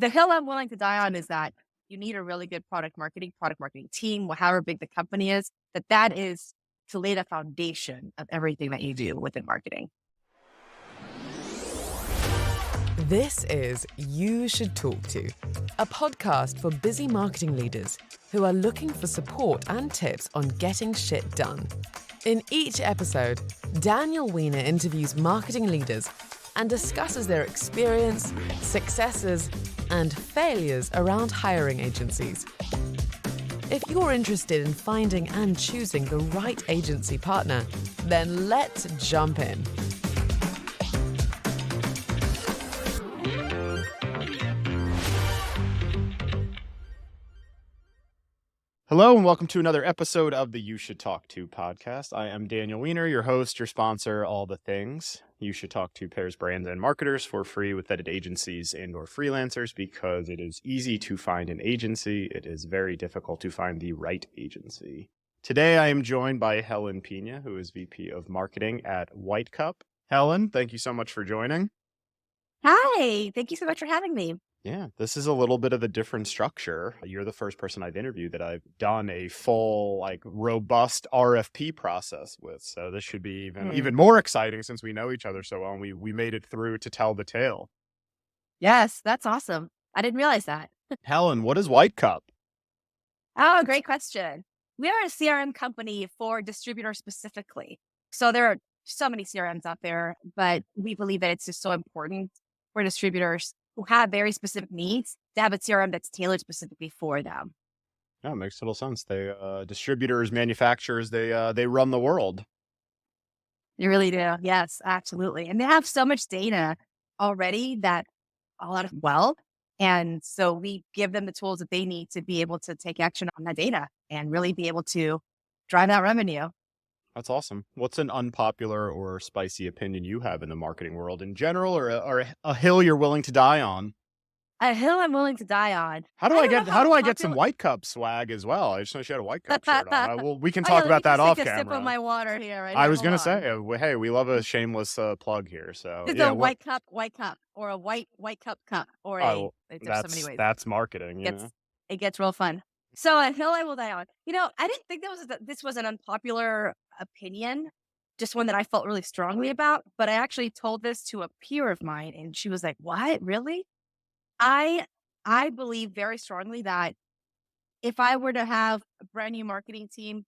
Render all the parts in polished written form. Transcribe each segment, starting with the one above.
the hill I'm willing to die on is that you need a really good product marketing team, however big the company is, that is to lay the foundation of everything that you do within marketing. This is You Should Talk To, a podcast for busy marketing leaders who are looking for support and tips on getting shit done. In each episode, Daniel Weiner interviews marketing leaders and discusses their experience, successes, and failures around hiring agencies. If you're interested in finding and choosing the right agency partner, then let's jump in. Hello and welcome to another episode of the You Should Talk To podcast. I am Daniel Weiner, your host, your sponsor, all the things. You Should Talk To pairs brands and marketers for free with vetted agencies and or freelancers because it is easy to find an agency. It is very difficult to find the right agency. Today I am joined by Helen Piña, who is VP of Marketing at White Cup. Helen, thank you so much for joining. Hi, thank you so much for having me. Yeah, this is a little bit of a different structure. You're the first person I've interviewed that I've done a full, robust RFP process with. So this should be even more exciting since we know each other so well and we made it through to tell the tale. Yes, that's awesome. I didn't realize that. Helen, what is White Cup? Oh, great question. We are a CRM company for distributors specifically. So there are so many CRMs out there, but we believe that it's just so important for distributors who have very specific needs to have a CRM that's tailored specifically for them. Yeah, it makes total sense. They distributors, manufacturers, they run the world. They really do. Yes, absolutely. And they have so much data already that a lot of well. And so we give them the tools that they need to be able to take action on that data and really be able to drive that revenue. That's awesome. What's an unpopular or spicy opinion you have in the marketing world in general, or a hill you're willing to die on? A hill I'm willing to die on. How do I I don't know get how get some popular- White Cup swag as well? I just know she had a White Cup shirt on. Well, we can Oh, talk yeah, about that let me off just take a sip camera. of my water here. I was Hold gonna on. say, hey, we love a shameless plug here. So It's yeah, a white cup, or a white cup, or oh, there's so many ways. that's marketing. It gets real fun. So a hill I will die on. I didn't think this was an unpopular opinion, just one that I felt really strongly about. But I actually told this to a peer of mine, and she was like, "What? Really?" I I believe very strongly that if I were to have a brand new marketing team,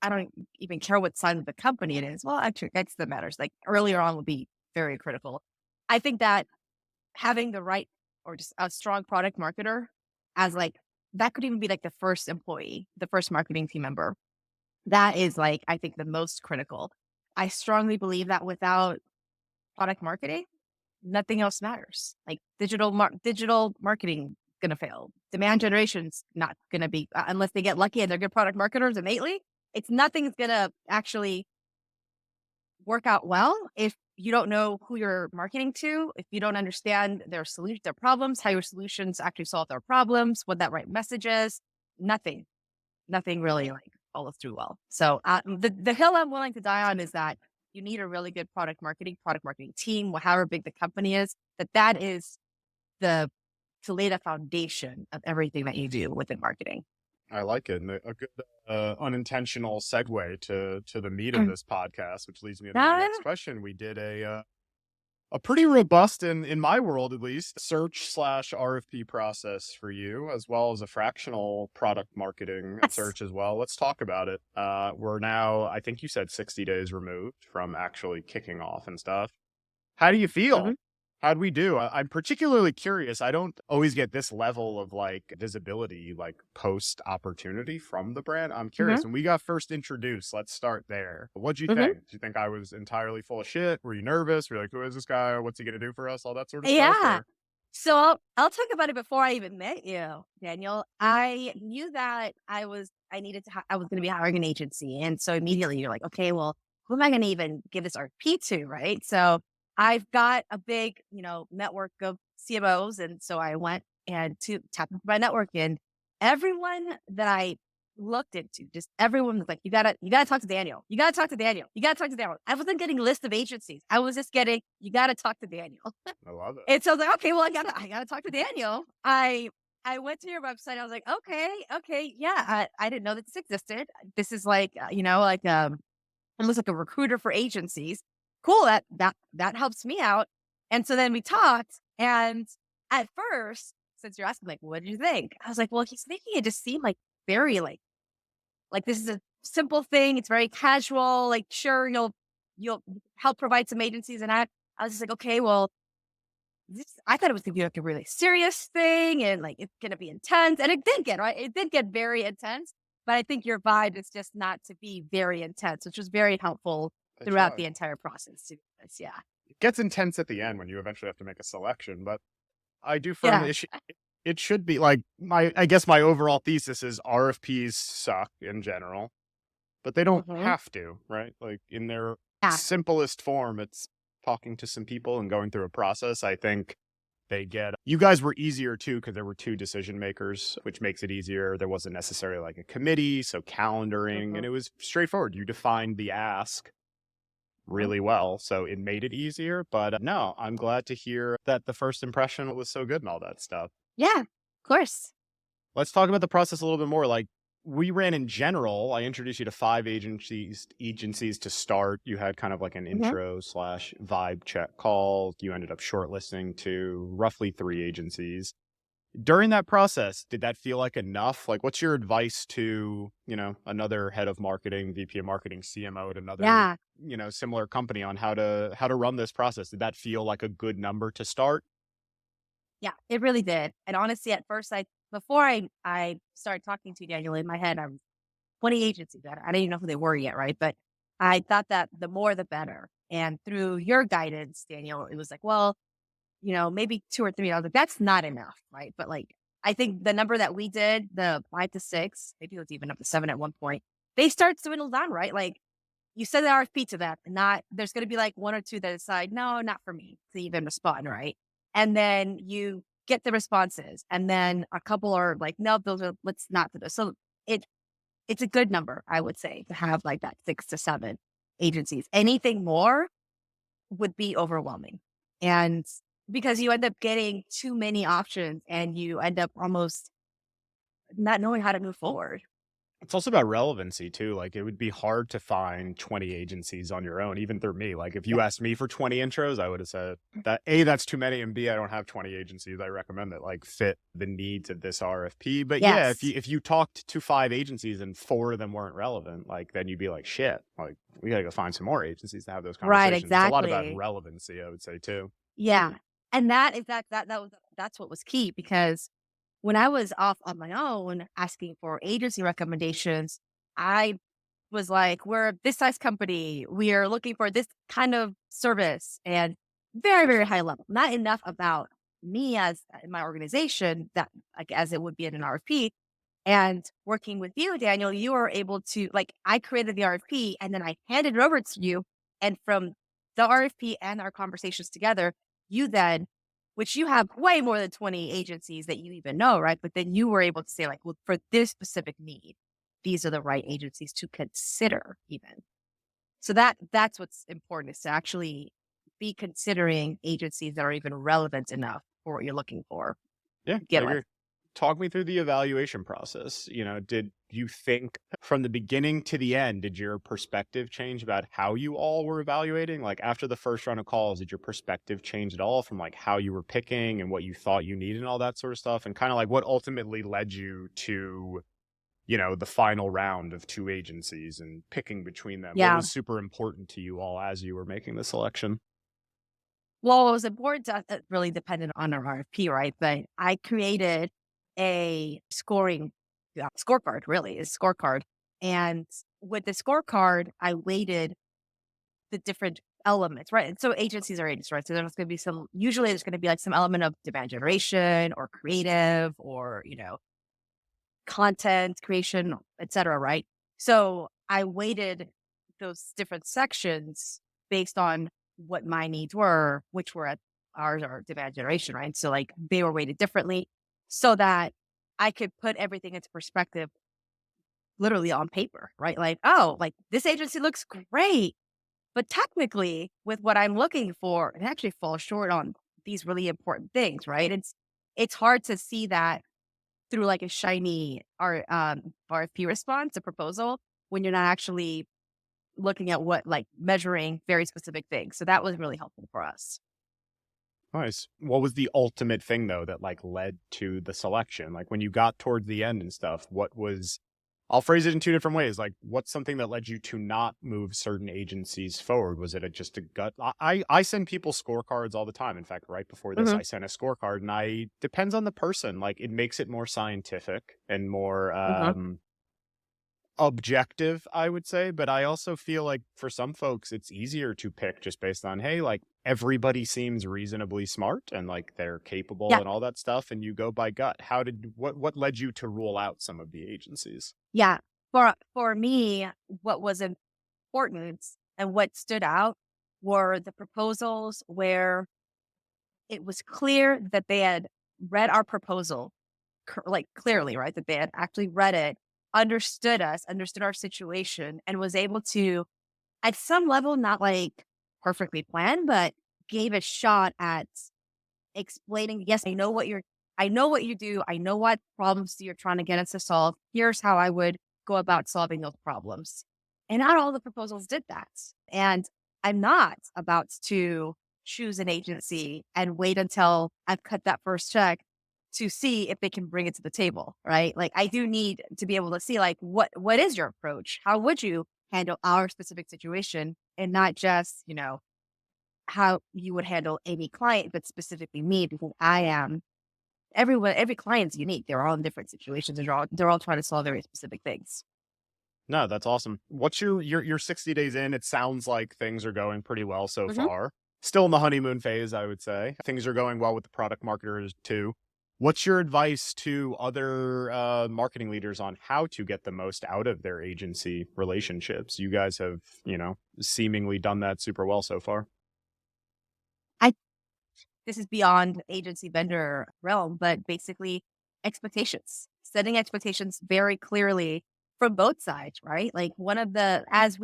I don't even care what size of the company it is. Well, actually, that's that matters. Like earlier on would be very critical. I think that having the right or just a strong product marketer as that could even be like the first employee, the first marketing team member. That is I think the most critical. I strongly believe that without product marketing, nothing else matters. Like digital marketing gonna fail. Demand generation's not gonna be unless they get lucky and they're good product marketers innately. Nothing's gonna actually work out well if you don't know who you're marketing to, if you don't understand their problems, how your solutions actually solve their problems, what that right message is. Nothing really follows through well. So the hill I'm willing to die on is that you need a really good product marketing team, however big the company is, that is to lay the foundation of everything that you do within marketing. I like it. And a good unintentional segue to the meat of this podcast, which leads me to my next question. We did a pretty robust, in my world at least, search/RFP process for you, as well as a fractional product marketing search as well. Let's talk about it. We're now, I think you said 60 days removed from actually kicking off and stuff. How do you feel? Mm-hmm. How'd we do? I'm particularly curious. I don't always get this level of visibility, post opportunity from the brand. I'm curious. When we got first introduced, let's start there. What'd you think? Did you think I was entirely full of shit? Were you nervous? Were you like, who is this guy? What's he going to do for us? All that sort of stuff? Yeah. Or? So I'll talk about it before I even met you, Daniel. I knew that I was going to be hiring an agency. And so immediately you're like, okay, well, who am I going to even give this RFP to? Right. So I've got a big, network of CMOs. And so I went and to tap into my network, and everyone that I looked into, just everyone was like, you gotta talk to Daniel. You gotta talk to Daniel. You gotta talk to Daniel. I wasn't getting a list of agencies. I was just getting, you gotta talk to Daniel. I love it. And so I was like, okay, well, I gotta talk to Daniel. I went to your website. I was like, okay, yeah. I didn't know that this existed. This is like, like almost like a recruiter for agencies. Cool. That helps me out. And so then we talked, and at first, since you're asking, like, what did you think? I was like, well, he's making it just seem like very like this is a simple thing. It's very casual. Like, sure, you'll help provide some agencies, and I was just like, okay, well, I thought it was gonna be like a really serious thing, and like it's gonna be intense, and it did get right. It did get very intense, but I think your vibe is just not to be very intense, which was very helpful I throughout try. the entire process. To be honest. Yeah, It gets intense at the end when you eventually have to make a selection, but I do yeah, firmly it should be like I guess my overall thesis is RFPs suck in general, but they don't hmm have to, right? Like in their yeah, simplest form, it's talking to some people and going through a process. I think you guys were easier too because there were two decision makers, which makes it easier. There wasn't necessarily like a committee, so calendaring, hmm and it was straightforward. You defined the ask really well, so it made it easier. But no, I'm glad to hear that the first impression was so good and all that stuff. yeah. Of course. Let's talk about the process a little bit more. Like we ran in general, I introduced you to five agencies to start. You had kind of like an hmm intro slash vibe check call. You ended up shortlisting to roughly three agencies. During that process, did that feel like enough? Like, what's your advice to, another head of marketing, VP of marketing, CMO at another, Yeah, similar company on how to run this process? Did that feel like a good number to start? yeah. It really did. And honestly, at first, before I started talking to Daniel in my head, I was 20 agencies. I didn't even know who they were yet, right? But I thought that the more the better. And through your guidance, Daniel, it was like, well, maybe two or three. I was like, that's not enough, right? But like, I think the number that we did, the 5 to 6, maybe it was even up to 7 at one point, they start to dwindle down, right? Like you send the RFP to them, and not there's going to be like one or two that decide, no, not for me to even respond, right? And then you get the responses, and then a couple are like, no, those are let's not do this. So it it's a good number, I would say, to have like that 6 to 7 agencies. Anything more would be overwhelming. And because you end up getting too many options and you end up almost not knowing how to move forward. It's also about relevancy too. Like it would be hard to find 20 agencies on your own, even through me. Like if you asked me for 20 intros, I would have said that A, that's too many, and B, I don't have 20 agencies I recommend that like fit the needs of this RFP. But yeah, if Yes. you talked to five agencies and four of them weren't relevant, like then you'd be like, shit, like we gotta go find some more agencies to have those Right, conversations. It's a lot about exactly. relevancy, I would say too. Yeah. And that's what was key because when I was off on my own asking for agency recommendations, I was like, we're this size company. We are looking for this kind of service and very, very high level. Not enough about me as my organization that like as it would be in an RFP. And working with you, Daniel, you were able to like I created the RFP and then I handed it over to you. And from the RFP and our conversations together, you then, which you have way more than 20 agencies that you even know, right? But then you were able to say, like, well, for this specific need, these are the right agencies to consider, even. So that's what's important is to actually be considering agencies that are even relevant enough for what you're looking for Yeah, to I begin with. agree. Talk me through the evaluation process. Did you think from the beginning to the end, did your perspective change about how you all were evaluating? Like after the first round of calls, did your perspective change at all from like how you were picking and what you thought you needed and all that sort of stuff? And kind of like what ultimately led you to, the final round of two agencies and picking between them? What Yeah. was super important to you all as you were making the selection? Well, what was important to us, it really depended on our RFP, right? But I created a scoring scorecard, really, a scorecard. And with the scorecard, I weighted the different elements, right? And so agencies are agencies, right? So there's going to be usually there's going to be like some element of demand generation or creative or, content creation, et cetera, right? So I weighted those different sections based on what my needs were, which were at ours are demand generation, right? So like they were weighted differently so that I could put everything into perspective literally on paper, right? Like, oh, like this agency looks great. But technically, with what I'm looking for, it actually falls short on these really important things, right? It's hard to see that through like a shiny RFP response, a proposal, when you're not actually looking at what like measuring very specific things. So that was really helpful for us. Nice. What was the ultimate thing though that like led to the selection? Like when you got towards the end and stuff, what was I'll phrase it in two different ways. Like what's something that led you to not move certain agencies forward? Was it just a gut? I send people scorecards all the time. In fact, right before this, Hmm. I sent a scorecard and I depends on the person. Like it makes it more scientific and more Hmm. objective, I would say, but I also feel like for some folks it's easier to pick just based on, hey, like everybody seems reasonably smart and like they're capable Yeah. and all that stuff, and you go by gut. What led you to rule out some of the agencies? Yeah. For me, what was important and what stood out were the proposals where it was clear that they had read our proposal like clearly, right? That they had actually read it, understood us, understood our situation, and was able to, at some level, not like perfectly planned, but gave a shot at explaining, yes, I know what you do. I know what problems you're trying to get us to solve. Here's how I would go about solving those problems. And not all the proposals did that. And I'm not about to choose an agency and wait until I've cut that first check to see if they can bring it to the table, right? Like I do need to be able to see like what is your approach? How would you handle our specific situation and not just, how you would handle any client, but specifically me because I am every client's unique. They're all in different situations and they're all trying to solve very specific things. No, that's awesome. What's your 60 days in? It sounds like things are going pretty well so Mhm. far. Still in the honeymoon phase, I would say. Things are going well with the product marketers too. What's your advice to other marketing leaders on how to get the most out of their agency relationships? You guys have, seemingly done that super well so far. I This is beyond agency vendor realm, but basically expectations. Setting expectations very clearly from both sides, right? Like one of the as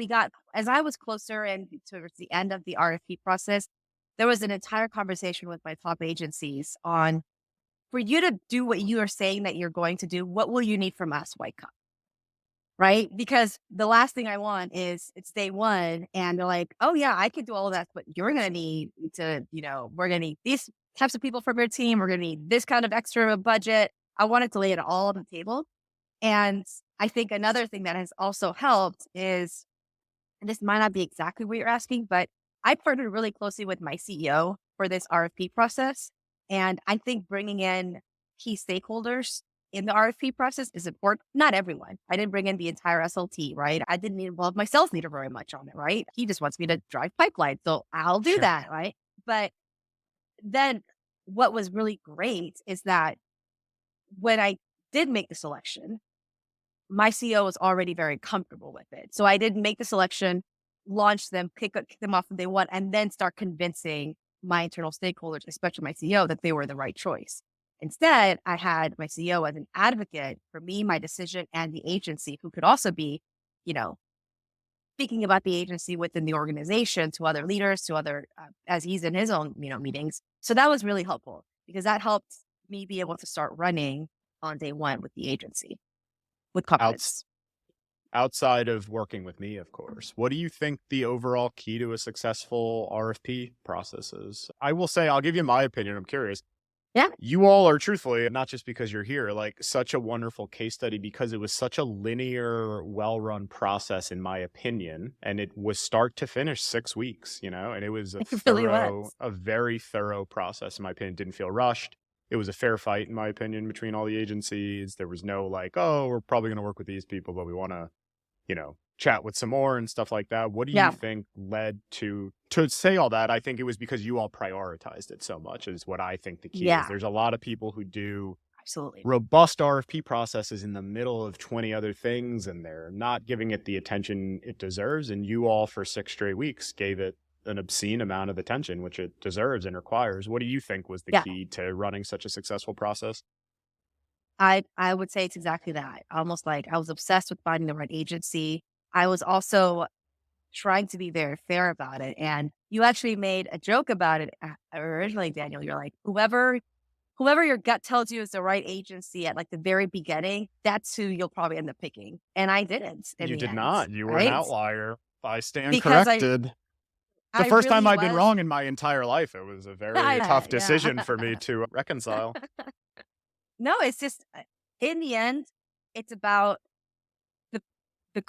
I was closer and towards the end of the RFP process, there was an entire conversation with my top agencies on for you to do what you are saying that you're going to do, what will you need from us, White Cup? Right? Because the last thing I want is it's day one and they're like, oh, yeah, I could do all of that, but you're going to need to, we're going to need these types of people from your team. We're going to need this kind of extra budget. I wanted to lay it all on the table. And I think another thing that has also helped is, and this might not be exactly what you're asking, but I partnered really closely with my CEO for this RFP process. And I think bringing in key stakeholders in the RFP process is important. Not everyone. I didn't bring in the entire SLT, right? I didn't involve my sales leader very much on it, right? He just wants me to drive pipeline. So I'll do Sure. that, right? But then what was really great is that when I did make the selection, my CEO was already very comfortable with it. So I didn't make the selection, launch them, kick them off from day one, and then start convincing my internal stakeholders, especially my CEO, that they were the right choice. Instead, I had my CEO as an advocate for me, my decision, and the agency, who could also be, you know, speaking about the agency within the organization to other leaders, to other, as he's in his own, meetings. So that was really helpful because that helped me be able to start running on day one with the agency with Outs confidence. Outside of working with me, of course, what do you think the overall key to a successful RFP process is? I will say, I'll give you my opinion. I'm curious. Yeah. You all are truthfully, not just because you're here, like such a wonderful case study because it was such a linear, well-run process, in my opinion. And it was start to finish 6 weeks, and it was It really was. a very thorough process, in my opinion. It didn't feel rushed. It was a fair fight, in my opinion, between all the agencies. There was no like, oh, we're probably going to work with these people, but we want to chat with some more and stuff like that. What do you Yeah. think led to say all that? I think it was because you all prioritized it so much is what I think the key is. Yeah. There's a lot of people who do Absolutely. robust RFP processes in the middle of 20 other things and they're not giving it the attention it deserves. And you all for 6 straight weeks gave it an obscene amount of attention, which it deserves and requires. What do you think was the Yeah. key to running such a successful process? I would say it's exactly that. Almost like I was obsessed with finding the right agency. I was also trying to be very fair about it. And you actually made a joke about it originally, Daniel. You're like, whoever your gut tells you is the right agency at like the very beginning, that's who you'll probably end up picking. And I didn't in You the did end, not. You were an right? outlier. I stand Because corrected. The I first time really I'd been was. wrong in my entire life, it was a very Yeah, tough yeah. decision for me to reconcile. No, it's just in the end, it's about the the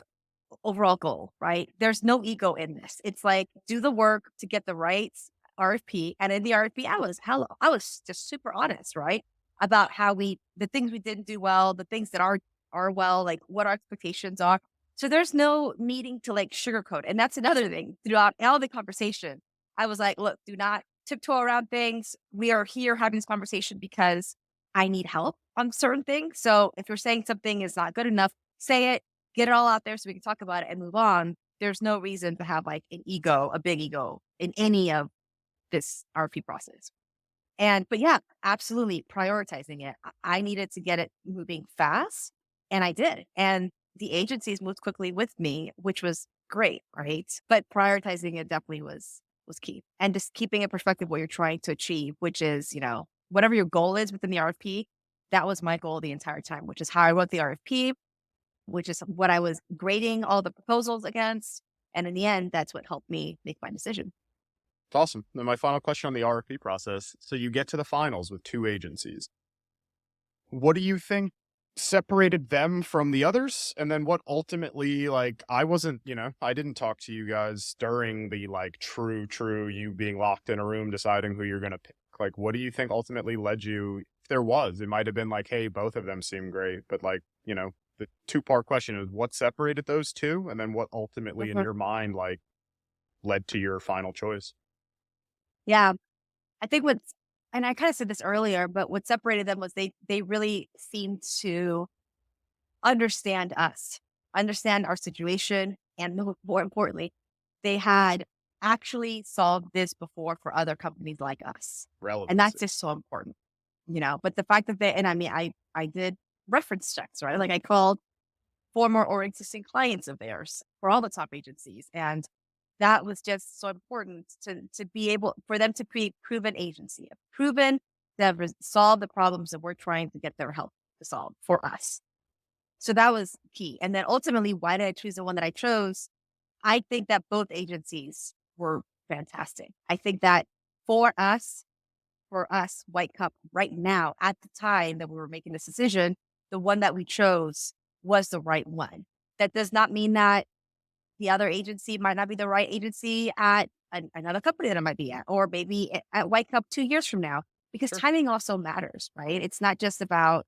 overall goal, right? There's no ego in this. It's like do the work to get the right RFP. And in the RFP, I was just super honest, right? About how the things we didn't do well, the things that are well, like what our expectations are. So there's no needing to like sugarcoat. And that's another thing throughout all the conversation. I was like, look, do not tiptoe around things. We are here having this conversation because I need help on certain things. So if you're saying something is not good enough, say it, get it all out there so we can talk about it and move on. There's no reason to have like an ego, a big ego in any of this RFP process. But yeah, absolutely prioritizing it. I needed to get it moving fast and I did. And the agencies moved quickly with me, which was great. Right. But prioritizing it definitely was key. And just keeping in perspective what you're trying to achieve, which is, whatever your goal is within the RFP, that was my goal the entire time, which is how I wrote the RFP, which is what I was grading all the proposals against. And in the end, that's what helped me make my decision. It's awesome. Then my final question on the RFP process. So you get to the finals with two agencies. What do you think separated them from the others? And then what ultimately, like, I didn't talk to you guys during the like true, you being locked in a room deciding who you're going to pick. Like, what do you think ultimately led you? If there was, it might have been like, hey, both of them seem great. But like, the two-part question is what separated those two? And then what ultimately in Mhm. your mind, like, led to your final choice? Yeah. I think and I kind of said this earlier, but what separated them was they really seemed to understand us, understand our situation, and more importantly, they had actually solved this before for other companies like us. And that's Relevancy. just so important. But the fact that and I mean, I did reference checks, right? Like I called former or existing clients of theirs for all the top agencies. And that was just so important to be able for them to create proven agency, a proven that solve the problems that we're trying to get their help to solve for us. So that was key. And then ultimately, why did I choose the one that I chose? I think that both agencies were fantastic. I think that for us, White Cup, right now, at the time that we were making this decision, the one that we chose was the right one. That does not mean that the other agency might not be the right agency at another company that I might be at, or maybe at White Cup 2 years from now, because Sure. timing also matters, right? It's not just about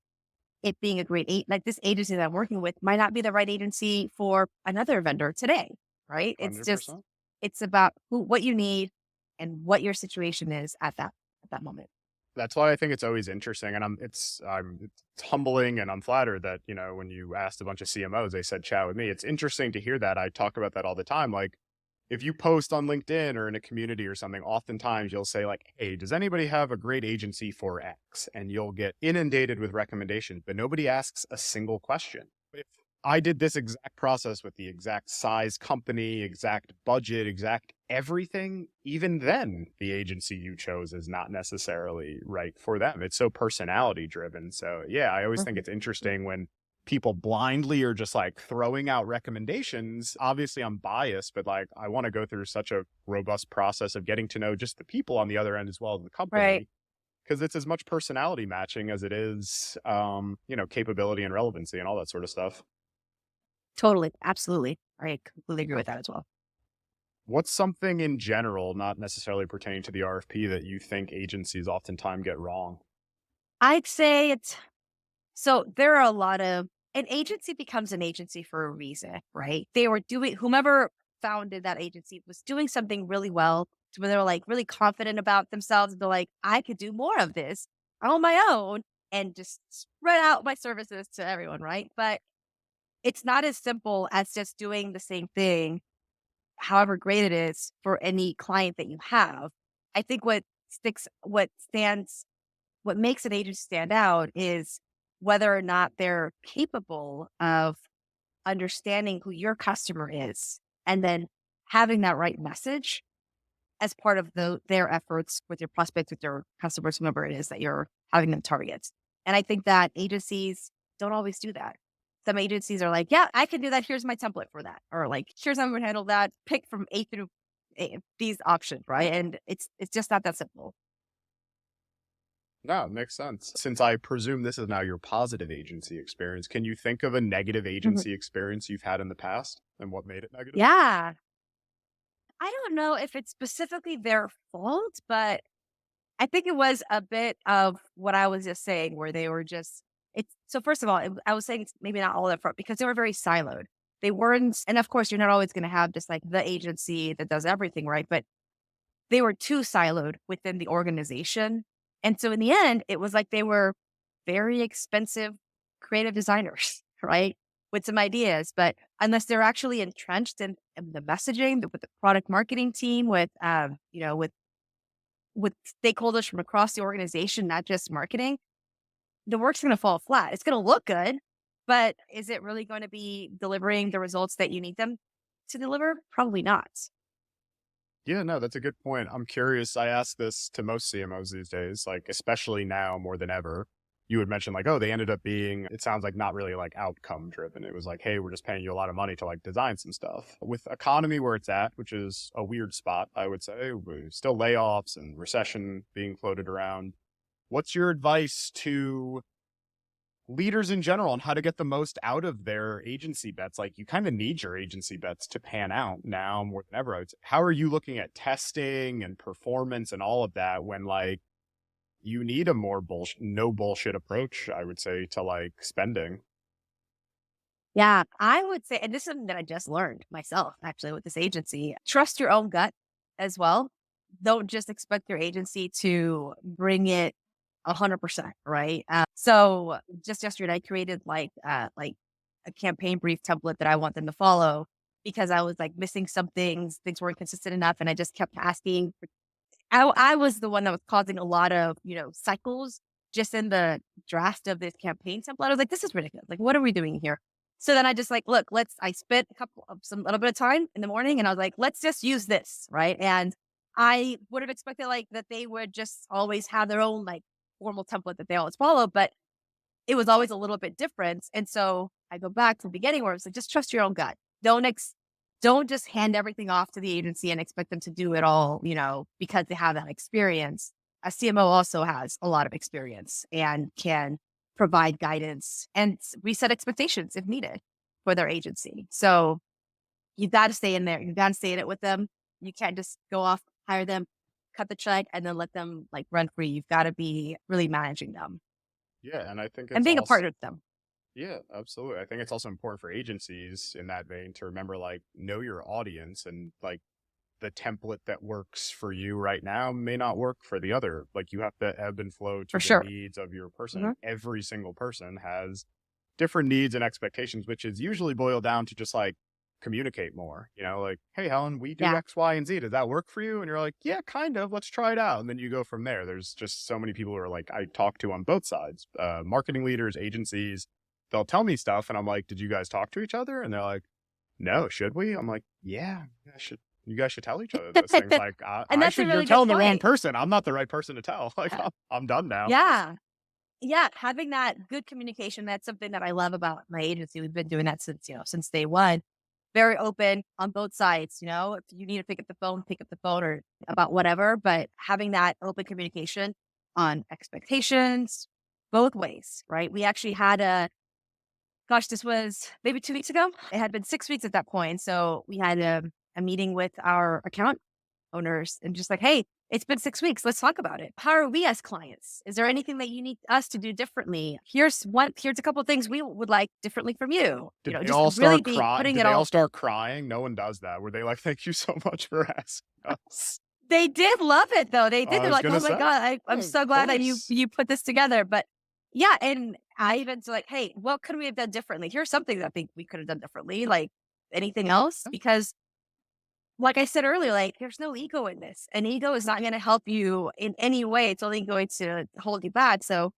it being a great like this agency that I'm working with might not be the right agency for another vendor today, right? 100%. It's about what you need and what your situation is at that moment. That's why I think it's always interesting, and it's humbling, and I'm flattered that when you asked a bunch of CMOs, they said chat with me. It's interesting to hear that. I talk about that all the time. Like if you post on LinkedIn or in a community or something, oftentimes you'll say like, "Hey, does anybody have a great agency for X?" And you'll get inundated with recommendations, but nobody asks a single question. If I did this exact process with the exact size company, exact budget, exact everything, even then the agency you chose is not necessarily right for them. It's so personality driven. So yeah, I always think Mhm. it's interesting when people blindly are just like throwing out recommendations. Obviously I'm biased, but like I want to go through such a robust process of getting to know just the people on the other end as well as the Right. company, because it's as much personality matching as it is capability and relevancy and all that sort of stuff. Totally. Absolutely. I completely agree with that as well. What's something in general, not necessarily pertaining to the RFP, that you think agencies oftentimes get wrong? I'd say so there are a lot of an agency becomes an agency for a reason, right? They were doing whomever founded that agency was doing something really well to where they're like really confident about themselves. They're like, I could do more of this on my own and just spread out my services to everyone, right? But it's not as simple as just doing the same thing, however great it is for any client that you have. I think what makes an agency stand out is whether or not they're capable of understanding who your customer is and then having that right message as part of their efforts with your prospects, with your customers, whomever it is that you're having them target. And I think that agencies don't always do that. Some agencies are like, yeah, I can do that. Here's my template for that. Or like, here's how I'm going to handle that. Pick from A through these options, right? And it's just not that simple. No, it makes sense. Since I presume this is now your positive agency experience, can you think of a negative Mhm. agency experience you've had in the past and what made it negative? Yeah. I don't know if it's specifically their fault, but I think it was a bit of what I was just saying, where they were just it's so first of all, I was saying it's maybe not all up front because they were very siloed. They weren't, and of course, you're not always going to have just like the agency that does everything, right? But they were too siloed within the organization. And so in the end, it was like they were very expensive creative designers, right? With some ideas, but unless they're actually entrenched in the messaging with the product marketing team, with with stakeholders from across the organization, not just marketing, the work's going to fall flat. It's going to look good, but is it really going to be delivering the results that you need them to deliver? Probably not. Yeah, no, that's a good point. I'm curious. I ask this to most CMOs these days, like, especially now more than ever. You had mentioned, like, oh, they ended up being, it sounds like not really like outcome driven. It was like, hey, we're just paying you a lot of money to like design some stuff. With economy where it's at, which is a weird spot, I would say, still layoffs and recession being floated around. What's your advice to leaders in general on how to get the most out of their agency bets? Like, you kind of need your agency bets to pan out now more than ever. How are you looking at testing and performance and all of that when like you need a more no bullshit approach, I would say, to like spending? Yeah, I would say, and this is something that I just learned myself actually with this agency. Trust your own gut as well. Don't just expect your agency to bring it 100%, right? So just yesterday, I created like a campaign brief template that I want them to follow because I was like missing some things weren't consistent enough, and I just kept asking. I was the one that was causing a lot of cycles just in the draft of this campaign template. I was like, this is ridiculous. Like, what are we doing here? So then I just like, look, I spent some little bit of time in the morning and I was like, let's just use this. Right. And I would have expected like that they would just always have their own like formal template that they always follow, but it was always a little bit different. And so I go back to the beginning where it's like, just trust your own gut. Don't just hand everything off to the agency and expect them to do it all, because they have that experience. A CMO also has a lot of experience and can provide guidance and reset expectations if needed for their agency. So you got to stay in there. You got to stay in it with them. You can't just go off, hire them, cut the check, and then let them like run free. You've got to be really managing them Yeah, and I think and it's being a also partner with them. yeah, absolutely. I think it's also important for agencies in that vein to remember like know your audience and like the template that works for you right now may not work for the other. Like you have to ebb and flow to For the sure. needs of your person. Mhm. And every single person has different needs and expectations, which is usually boiled down to just like communicate more, like, hey, Helen, we do Yeah. X, Y, and Z. Does that work for you? And you're like, yeah, kind of. Let's try it out. And then you go from there. There's just so many people who are like, I talk to on both sides, marketing leaders, agencies. They'll tell me stuff. And I'm like, did you guys talk to each other? And they're like, no, should we? I'm like, yeah, you guys should tell each other those things. Like, And that's a you're really good telling the wrong point. person. I'm not the right person to tell. Like, I'm done now. Yeah. Yeah, having that good communication, that's something that I love about my agency. We've been doing that since day one. Very open on both sides, If you need to pick up the phone or about whatever, but having that open communication on expectations both ways, right? We actually had this was maybe 2 weeks ago. It had been 6 weeks at that point. So we had a meeting with our account owners and just like, hey, it's been 6 weeks. Let's talk about it. How are we as clients? Is there anything that you need us to do differently? Here's a couple of things we would like differently from you. Did they Just all really start be cry? putting Did it they all all. start crying? No one does that. Were they like, thank you so much for asking us? They did love it though. They did. I They're was like, gonna oh my say, God, I'm of so glad that you course. you put this together. But yeah, and I even was like, hey, what could we have done differently? Here's something that I think we could have done differently. Like anything else? Because like I said earlier, like there's no ego in this. An ego is not going to help you in any way. It's only going to hold you back. So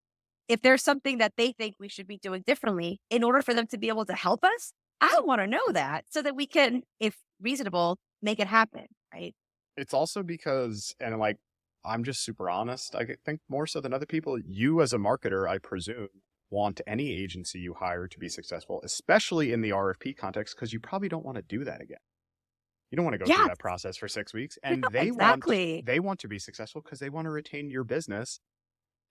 if there's something that they think we should be doing differently in order for them to be able to help us, I want to know that so that we can, if reasonable, make it happen. Right. It's also because, and like, I'm just super honest. Think more so than other people, you as a marketer, I presume, want any agency you hire to be successful, especially in the RFP context, because you probably don't want to do that again. You don't want to go through Yes. that process for 6 weeks. No, And exactly. they want to be successful because they want to retain your business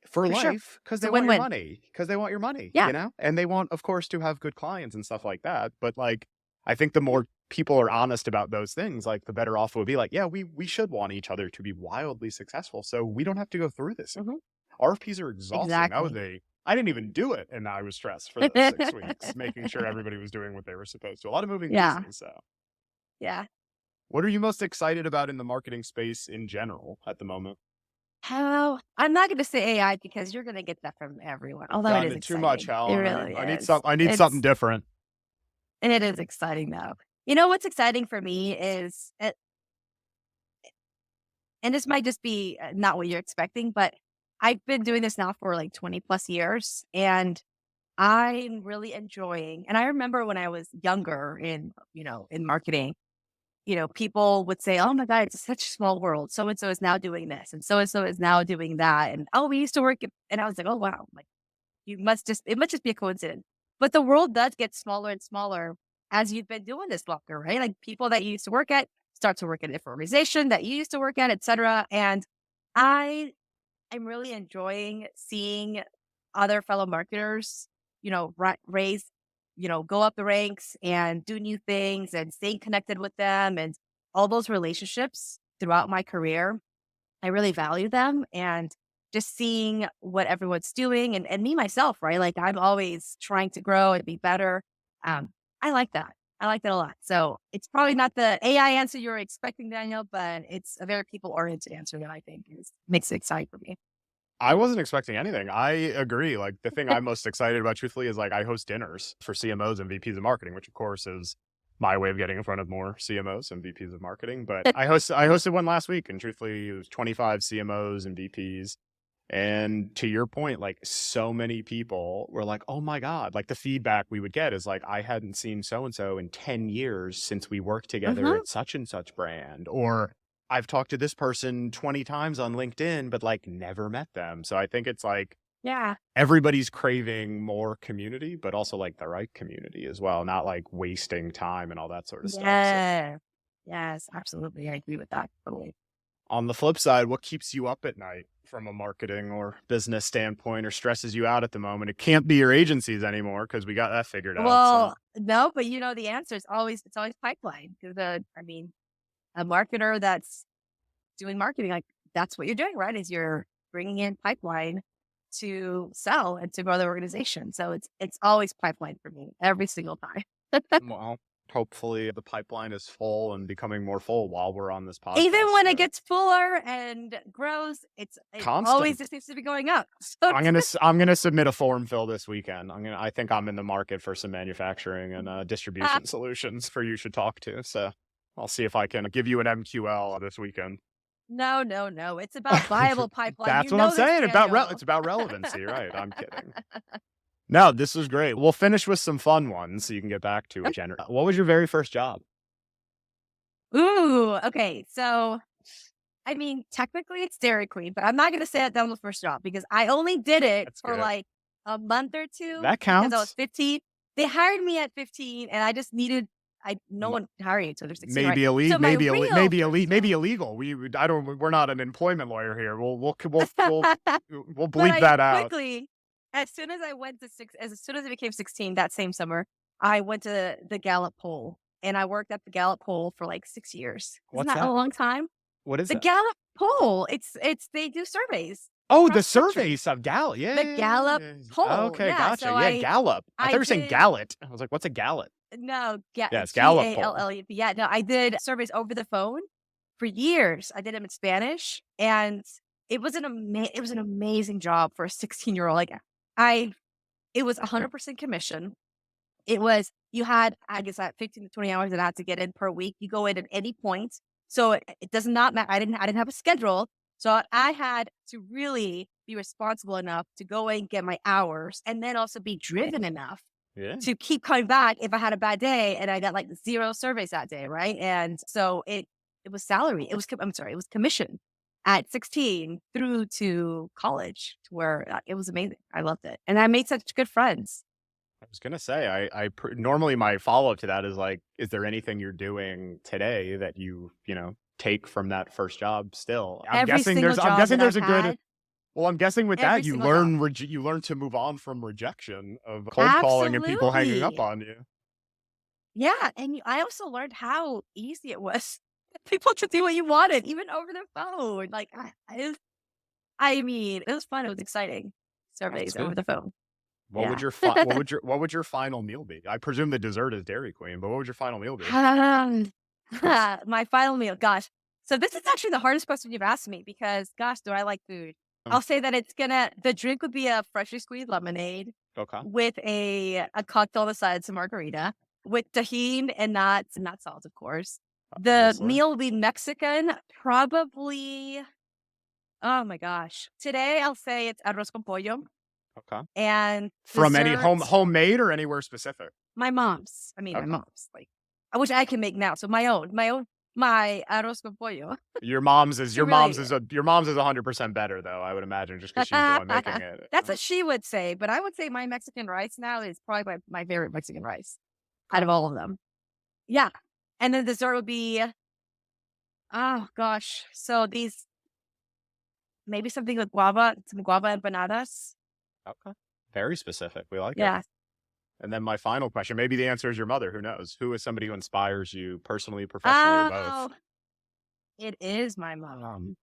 for For sure. life, because It's they a want your win-win. money, because they want your money, Yeah. and they want, of course, to have good clients and stuff like that. But like, I think the more people are honest about those things, like the better off we'll be. Like, yeah, we should want each other to be wildly successful, so we don't have to go through this. Mhm. RFPs are exhausting. Exactly. I didn't even do it, and I was stressed for those 6 weeks, making sure everybody was doing what they were supposed to. A lot of moving Yeah. pieces. So, Yeah. what are you most excited about in the marketing space in general at the moment? How I'm not gonna say AI because you're gonna get that from everyone, although it Gotten is it too much, exciting. It Helen. really I need is. something different. And it is exciting though. You know what's exciting for me is, and this might just be not what you're expecting, but I've been doing this now for like 20 plus years and I'm really enjoying. And I remember when I was younger in marketing, people would say, "Oh my God, it's such a small world. So and so is now doing this, and so is now doing that." And oh, we used to work, and I was like, "Oh wow, like it must just be a coincidence." But the world does get smaller and smaller as you've been doing this longer, right? Like people that you used to work at start to work at a different organization that you used to work at, etc. And I am really enjoying seeing other fellow marketers, raise, go up the ranks and do new things and staying connected with them and all those relationships throughout my career. I really value them and just seeing what everyone's doing and me myself, right? Like I'm always trying to grow and be better. Um, I like that. I like that a lot. So it's probably not the AI answer you're expecting, Daniel, but it's a very people oriented answer that I think makes it exciting for me. I wasn't expecting anything. I agree. Like, the thing I'm most excited about, truthfully, is like I host dinners for CMOs and VPs of marketing, which of course is my way of getting in front of more CMOs and VPs of marketing. But I hosted one last week, and truthfully, it was 25 CMOs and VPs. And to your point, like, so many people were like, "Oh my God!" Like, the feedback we would get is like, "I hadn't seen so and so in 10 years since we worked together Mhm. at such and such brand," or I've talked to this person 20 times on LinkedIn, but like never met them. So I think it's like Yeah. everybody's craving more community, but also like the right community as well, not like wasting time and all that sort of stuff. So Yeah. Yes, absolutely. I agree with that. Totally. on the flip side, what keeps you up at night from a marketing or business standpoint or stresses you out at the moment? It can't be your agencies anymore because we got that figured out. So Well, no, but the answer is always pipeline. Because I mean, a marketer that's doing marketing, like that's what you're doing, right? Is you're bringing in pipeline to sell and to grow the organization. So it's always pipeline for me every single time. well, hopefully the pipeline is full and becoming more full while we're on this Even podcast when it together. gets fuller and grows, it always Constant. just seems to be going up. So I'm gonna submit a form fill this weekend. I think I'm in the market for some manufacturing and distribution solutions for You Should Talk To. So I'll see if I can give you an MQL this weekend. no, no, no. It's about viable pipeline. You That's what I'm know this, saying. Daniel. It's about relevancy, right? I'm kidding. No, this was great. We'll finish with some fun ones so you can get back to it. What was your very first job? Ooh, okay. So, I mean, technically it's Dairy Queen, but I'm not gonna say that was the first job because I only did it That's for good. like a month or two That because I was counts. 15. They hired me at 15 and I just needed no M- one hired you until they're 16, right? Maybe So illegal. my real first job. Maybe illegal. I don't. We're not an employment lawyer here. We'll But bleep I that out. quickly, as soon as I went to as soon as I became 16 that same summer, I went to the Gallup poll and I worked at the Gallup poll for like 6 years. Isn't What's that a that? long time? What is The that? Gallup poll, it's they do surveys Oh, the across the country. surveys of Gallup. Yeah, The yeah, Gallup yeah, yeah. poll, Okay, yeah, gotcha. so Yeah, Gallup. I thought I you were saying did Gallet. I was like, what's a Gallet? no, Yeah, it's it's Gallup poll. Gallup. Yeah, no, I did surveys over the phone for years. I did them in Spanish, and it was an amazing job for a 16-year-old. Like, I it was 100% commission. It was you had, I guess, at 15 to 20 hours that I had to get in per week. You go in at any point. So it does not matter. I didn't have a schedule. So I had to really be responsible enough to go and get my hours and then also be driven enough Yeah. to keep coming back if I had a bad day and I got like 0 surveys that day, right? And so it was salary. It was commission at 16 through to college to where it was amazing. I loved it. And I made such good friends. I was gonna say, normally my follow-up to that is like, is there anything you're doing today that you know, take from that first job still? Every single I'm job guessing that there's I've a good had, well, I'm guessing with every that single job. you learn to move on from rejection of cold calling and people hanging up Absolutely. on you. Yeah, and I also learned how easy it was. People to do what you wanted, even over the phone. Like, I mean, it was fun. It was exciting. That's Surveys over good. the phone. What would Yeah. your what would your final meal be? I presume the dessert is Dairy Queen, but what would your final meal be? Um, my final meal. Gosh. So this is actually the hardest question you've asked me because, gosh, do I like food? Um, I'll say that the drink would be a freshly squeezed lemonade okay. with a cocktail on the side, some margarita with tahini and not salt, of course. The Obviously. meal will be Mexican, probably. Oh my gosh. Today I'll say it's arroz con pollo Okay. and From any dessert. homemade or anywhere specific? My mom's. I mean, my Okay. mom's. Like, I wish I can make now. So my arroz con pollo. She really. Your mom's is 100% better though, I would imagine, just because she's the one making it. That's what she would say, but I would say my Mexican rice now is probably my favorite Mexican rice out Okay. of all of them. Yeah. And then dessert would be, oh gosh. So these, maybe something with some guava empanadas. Okay. Very specific. We like it. Yeah. And then my final question, maybe the answer is your mother, who knows? Who is somebody who inspires you personally, professionally, or Oh, both? it is my mom.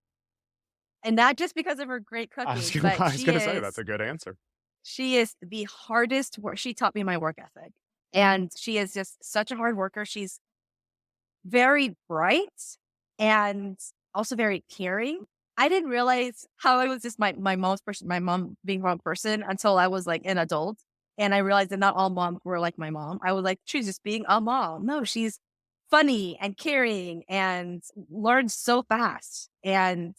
And not just because of her great cooking, but I was gonna say that's a good answer. she is the hardest work. She taught me my work ethic. And she is just such a hard worker. She's very bright and also very caring. I didn't realize how I was just my mom's person, my mom being wrong person until I was like an adult. And I realized that not all moms were like my mom. I was like, she's just being a mom. No, she's funny and caring and learns so fast. And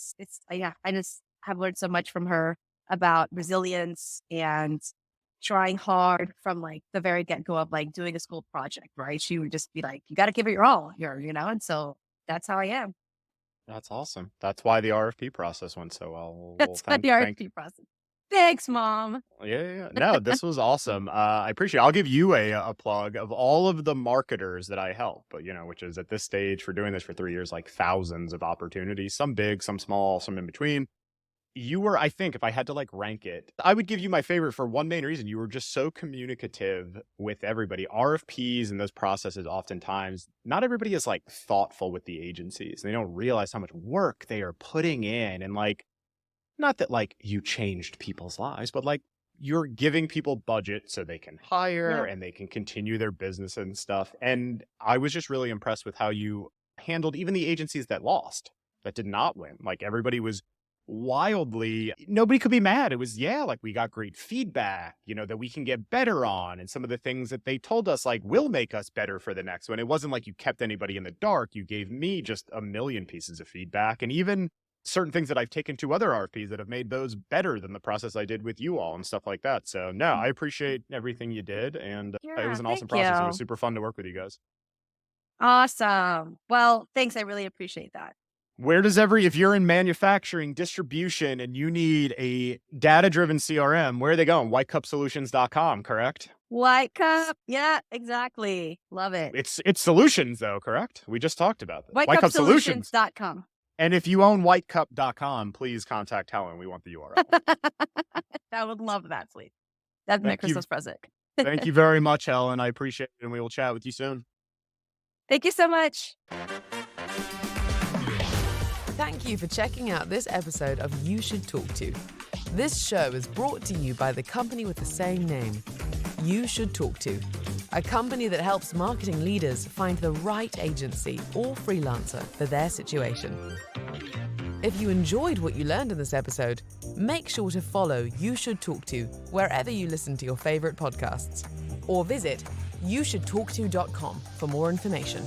yeah, I just have learned so much from her about resilience and trying hard from like the very get-go of like doing a school project, right? She would just be like, you got to give it your all here, and so that's how I am. That's awesome. That's why the RFP process went so well. That's what the RFP process. Thanks, mom. Yeah. No, this was awesome. I appreciate it. I'll give you a plug of all of the marketers that I help, but which is at this stage for doing this for 3 years, like thousands of opportunities, some big, some small, some in between. You were, I think, if I had to like rank it, I would give you my favorite for one main reason. You were just so communicative with everybody. RFPs and those processes, oftentimes, not everybody is like thoughtful with the agencies. They don't realize how much work they are putting in. And like, not that like you changed people's lives, but like you're giving people budget so they can hire Yeah. and they can continue their business and stuff. And I was just really impressed with how you handled even the agencies that lost, that did not win. Like everybody was nobody could be mad. It was, like we got great feedback, that we can get better on. And some of the things that they told us like will make us better for the next one. It wasn't like you kept anybody in the dark. You gave me just a million pieces of feedback and even certain things that I've taken to other RFPs that have made those better than the process I did with you all and stuff like that. So no, I appreciate everything you did. And it was Yeah, an awesome thank process. It was you. super fun to work with you guys. Awesome. Well, thanks. I really appreciate that. Where does if you're in manufacturing, distribution, and you need a data-driven CRM, where are they going? Whitecupsolutions.com, correct? White cup. Yeah, exactly. Love it. It's solutions though, correct? We just talked about this. Whitecup Solutions. Whitecupsolutions.com. And if you own whitecup.com, please contact Helen. We want the URL. I would love that, please. That'd be my Thank you. Christmas present. Thank you very much, Helen. I appreciate it, and we will chat with you soon. Thank you so much. Thank you for checking out this episode of You Should Talk To. This show is brought to you by the company with the same name, You Should Talk To, a company that helps marketing leaders find the right agency or freelancer for their situation. If you enjoyed what you learned in this episode, make sure to follow You Should Talk To wherever you listen to your favorite podcasts, or visit YouShouldTalkTo.com for more information.